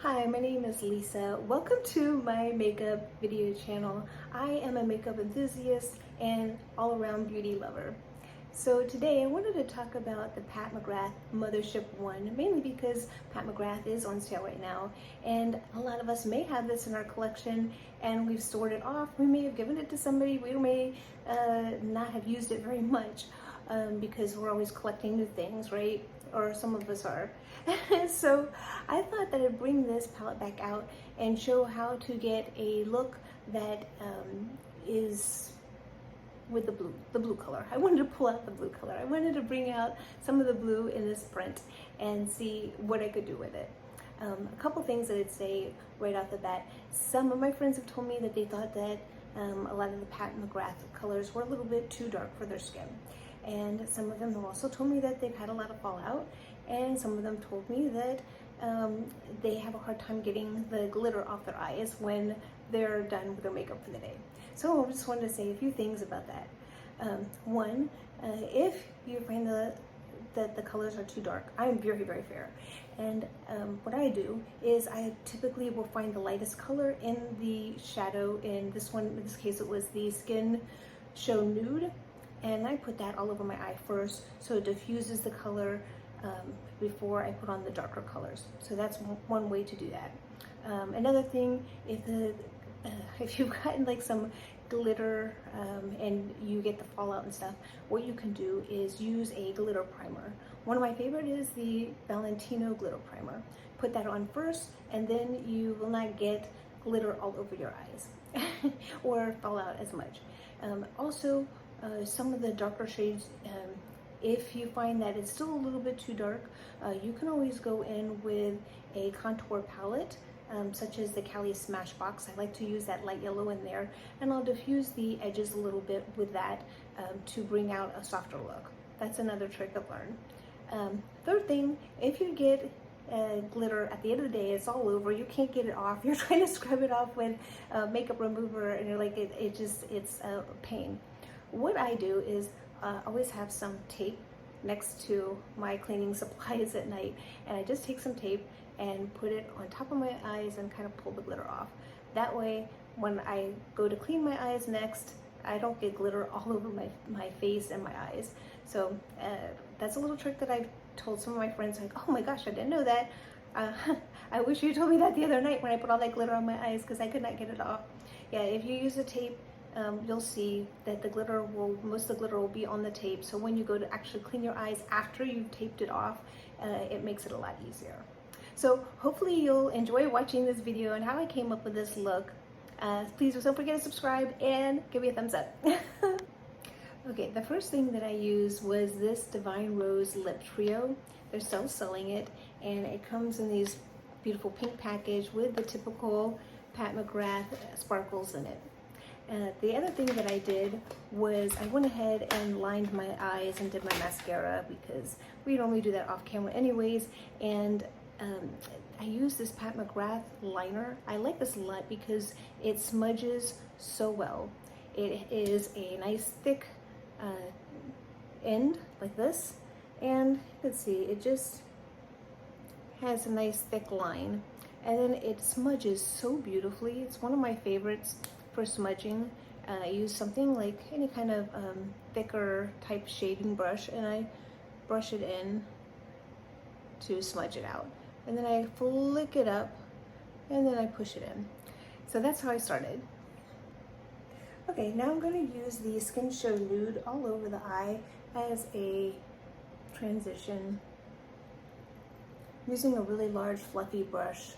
Hi, my name is Lisa. Welcome to my makeup video channel. I am a makeup enthusiast and all-around beauty lover. So today I wanted to talk about the Pat McGrath Mothership I, mainly because Pat McGrath is on sale right now, and a lot of us may have this in our collection and we've stored it off. We may have given it to somebody, we may not have used it very much because we're always collecting new things, right? Or some of us are. So I thought that I'd bring this palette back out and show how to get a look that is with the blue color. I wanted to pull out the blue color. I wanted to bring out some of the blue in this print and see what I could do with it. A couple things that I'd say right off the bat. Some of my friends have told me that they thought that a lot of the Pat McGrath colors were a little bit too dark for their skin. And some of them have also told me that they've had a lot of fallout, and some of them told me that they have a hard time getting the glitter off their eyes when they're done with their makeup for the day. So I just wanted to say a few things about that. One, if you find that the colors are too dark, I'm very, very fair. And what I do is I typically will find the lightest color in the shadow. In this one, in this case, it was the Skin Show Nude. And I put that all over my eye first, so it diffuses the color before I put on the darker colors. So that's one way to do that. Another thing, if you've gotten like some glitter and you get the fallout and stuff, what you can do is use a glitter primer. One of my favorite is the Valentino glitter primer. Put that on first, and then you will not get glitter all over your eyes or fallout as much. Also, some of the darker shades, if you find that it's still a little bit too dark, you can always go in with a contour palette, such as the Cali Smashbox. I like to use that light yellow in there, and I'll diffuse the edges a little bit with that to bring out a softer look. That's another trick I've learned. Third thing, if you get glitter at the end of the day, it's all over, you can't get it off, you're trying to scrub it off with makeup remover, and you're like, it's a pain. What I do is always have some tape next to my cleaning supplies at night, and I just take some tape and put it on top of my eyes and kind of pull the glitter off. That way, when I go to clean my eyes next, I don't get glitter all over my face and my eyes. So that's a little trick that I've told some of my friends, like, oh my gosh, I didn't know that. I wish you told me that the other night when I put all that glitter on my eyes, because I could not get it off. Yeah, if you use a tape, you'll see that most of the glitter will be on the tape. So when you go to actually clean your eyes after you've taped it off, it makes it a lot easier. So hopefully you'll enjoy watching this video and how I came up with this look. Please don't forget to subscribe and give me a thumbs up. Okay, the first thing that I used was this Divine Rose Lip Trio. They're still selling it, and it comes in these beautiful pink package with the typical Pat McGrath sparkles in it. The other thing that I did was I went ahead and lined my eyes and did my mascara, because we normally do that off camera anyways, and I used this Pat McGrath liner. I like this a lot because it smudges so well. It is a nice thick end like this, and you can see it just has a nice thick line, and then it smudges so beautifully. It's one of my favorites for smudging. I use something like any kind of thicker type shading brush, and I brush it in to smudge it out, and then I flick it up, and then I push it in. So that's how I started. Okay, now I'm going to use the Skin Show Nude all over the eye as a transition, using a really large fluffy brush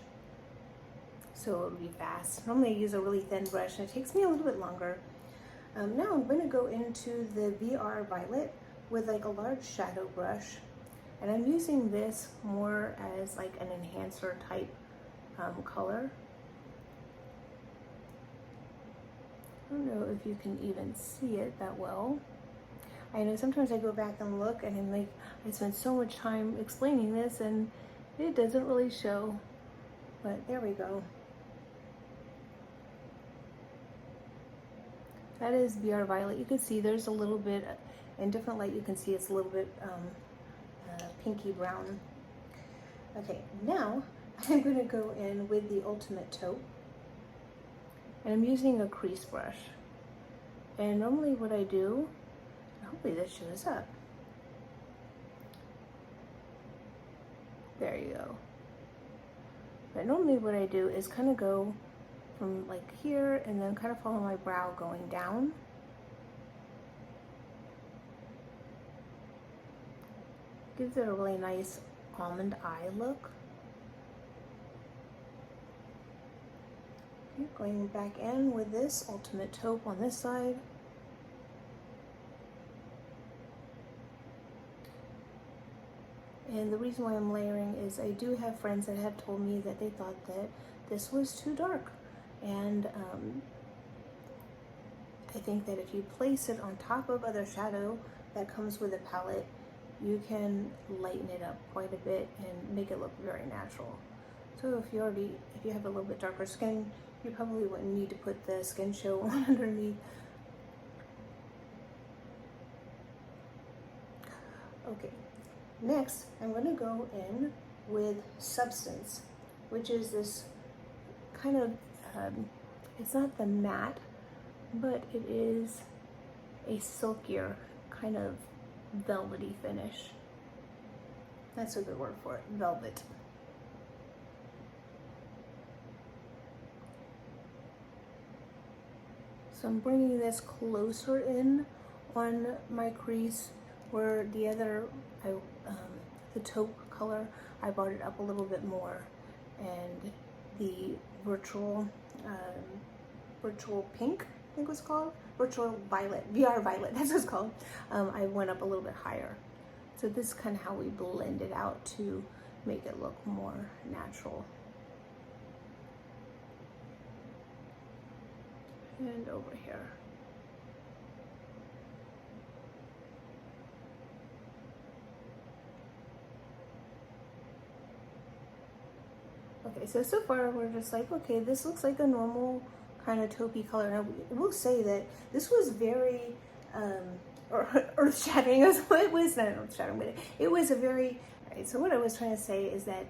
so it'll be fast. Normally I use a really thin brush and it takes me a little bit longer. Now I'm going to go into the VR Violet with like a large shadow brush, and I'm using this more as like an enhancer type color. I don't know if you can even see it that well. I know sometimes I go back and look and I'm like, I spent so much time explaining this and it doesn't really show, but there we go. That is VR Violet. You can see there's a little bit, in different light you can see it's a little bit pinky brown. Okay, now I'm going to go in with the Ultimate Taupe, and I'm using a crease brush. And normally what I do, hopefully this shows up. There you go. But normally what I do is kind of go from like here and then kind of follow my brow going down. Gives it a really nice almond eye look. Okay, going back in with this Ultimate Taupe on this side. And the reason why I'm layering is I do have friends that have told me that they thought that this was too dark. And I think that if you place it on top of other shadow that comes with a palette, you can lighten it up quite a bit and make it look very natural. So if you have a little bit darker skin, you probably wouldn't need to put the skin show on underneath. Okay. Next, I'm going to go in with Substance, which is this kind of, it's not the matte, but it is a silkier kind of velvety finish. That's a good word for it, velvet. So I'm bringing this closer in on my crease, where the other, the taupe color, I brought it up a little bit more, and the virtual pink, I think it was called, virtual violet, VR violet, that's what it's called. I went up a little bit higher. So this is kind of how we blend it out to make it look more natural. And over here. Okay, so far we're just like, okay, this looks like a normal kind of taupey color. And I will say that this was very earth-shattering. It was not earth-shattering, but it was a very, all right, so what I was trying to say is that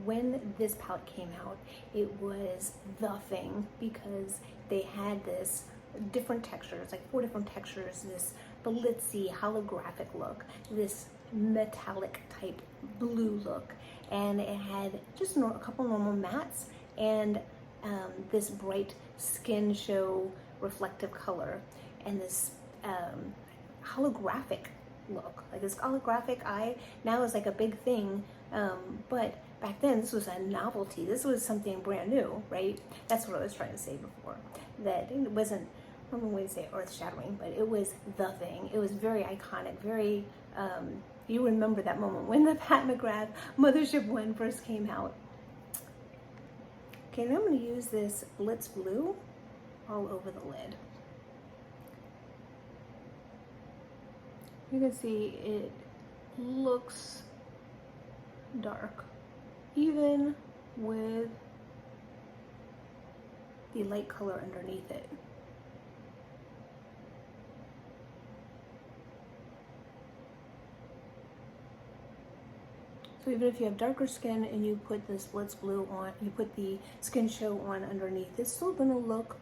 when this palette came out, it was the thing, because they had this different textures, like 4 different textures, this glitzy holographic look, this metallic type blue look, and it had just a couple normal mattes and this bright skin show reflective color, and this holographic look, like this holographic eye now is like a big thing, but back then this was a novelty. This was something brand new, right? That's what I was trying to say before, that it wasn't, I don't want to say earth-shattering, but it was the thing. It was very iconic, very, you remember that moment when the Pat McGrath Mothership I first came out. Okay, now I'm going to use this Blitz Blue all over the lid. You can see it looks dark, even with the light color underneath it. So even if you have darker skin and you put this Blitz Blue on, you put the Skin Show on underneath, it's still gonna look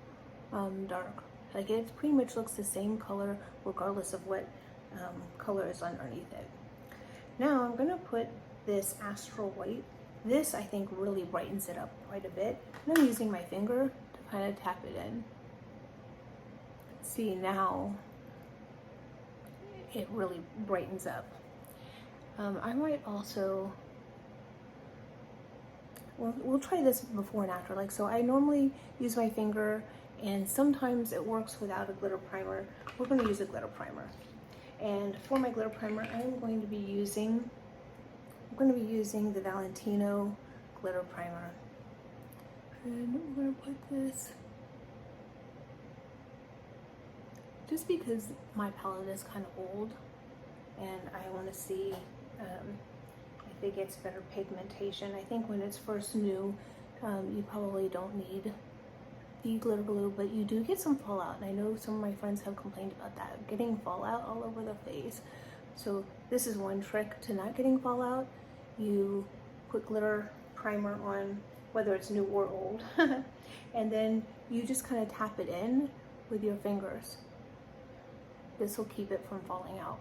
dark. Like it pretty much looks the same color regardless of what color is underneath it. Now I'm gonna put this Astral White. This I think really brightens it up quite a bit. And I'm using my finger to kind of tap it in. See, now it really brightens up. I might also, we'll try this before and after. Like, so I normally use my finger, and sometimes it works without a glitter primer. We're going to use a glitter primer. And for my glitter primer, I'm going to be using the Valentino glitter primer. And I'm going to put this, just because my palette is kind of old, and I want to see if it gets better pigmentation. I think when it's first new, you probably don't need the glitter glue, but you do get some fallout, and I know some of my friends have complained about that, getting fallout all over the face. So this is one trick to not getting fallout. You put glitter primer on, whether it's new or old. And then you just kind of tap it in with your fingers. This will keep it from falling out.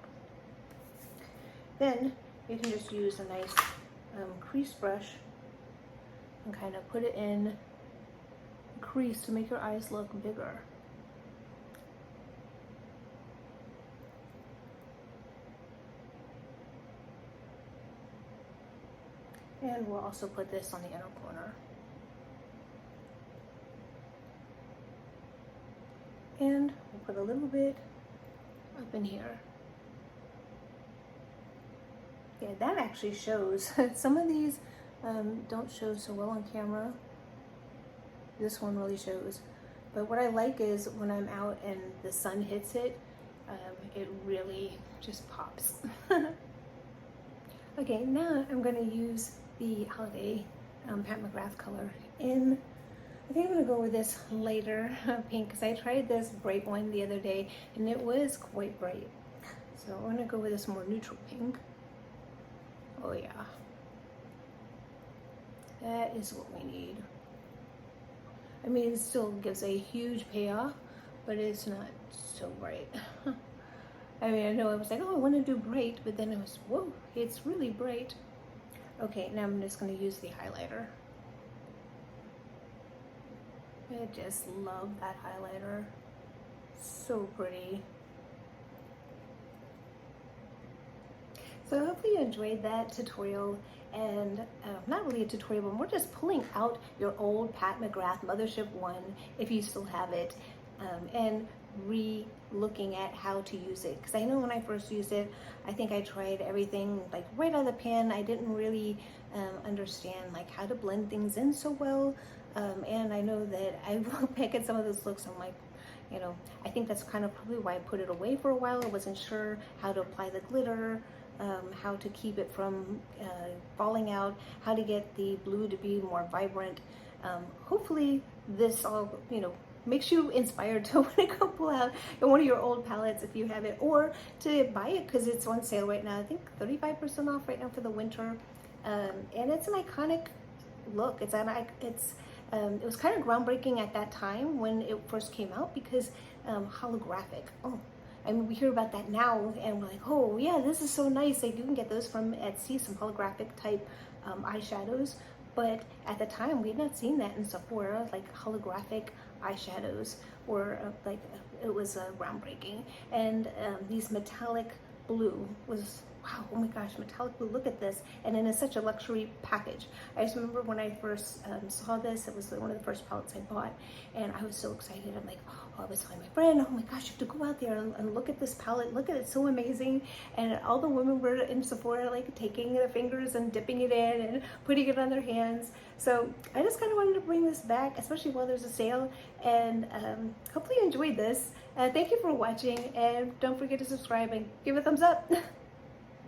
Then you can just use a nice crease brush and kind of put it in the crease to make your eyes look bigger. And we'll also put this on the inner corner. And we'll put a little bit up in here. Yeah, that actually shows. Some of these don't show so well on camera. This one really shows. But what I like is when I'm out and the sun hits it, it really just pops. Okay, now I'm going to use the holiday Pat McGrath color in. I think I'm going to go with this lighter pink because I tried this bright one the other day and it was quite bright. So I'm going to go with this more neutral pink. Oh yeah. That is what we need. I mean, it still gives a huge payoff, but it's not so bright. I mean, I know I was like, oh, I want to do bright, but then it was, whoa, it's really bright. Okay, now I'm just going to use the highlighter. I just love that highlighter. So pretty. So hopefully you enjoyed that tutorial, and not really a tutorial, but more just pulling out your old Pat McGrath Mothership I, if you still have it, and re-looking at how to use it. Because I know when I first used it, I think I tried everything like right out of the pan. I didn't really understand like how to blend things in so well, and I know that I look back at some of those looks, I'm like, you know, I think that's kind of probably why I put it away for a while. I wasn't sure how to apply the glitter, how to keep it from falling out, how to get the blue to be more vibrant. Hopefully this all, you know, makes you inspired to want to go pull out one of your old palettes if you have it, or to buy it because it's on sale right now. I think 35% off right now for the winter, and it's an iconic look. It was kind of groundbreaking at that time when it first came out because holographic. Oh, I mean, we hear about that now and we're like, oh yeah, this is so nice. Like, you can get those from Etsy, some holographic type eyeshadows. But at the time, we had not seen that in Sephora, like holographic eyeshadows, or it was groundbreaking. And these metallic blue was, wow, oh my gosh, metallic blue, look at this. And then it's such a luxury package. I just remember when I first saw this, it was one of the first palettes I bought, and I was so excited. I'm like, oh, I was telling my friend, oh my gosh, you have to go out there and look at this palette. Look at it, it's so amazing. And all the women were in Sephora, like taking their fingers and dipping it in and putting it on their hands. So I just kind of wanted to bring this back, especially while there's a sale. And hopefully you enjoyed this. Thank you for watching, and don't forget to subscribe and give a thumbs up.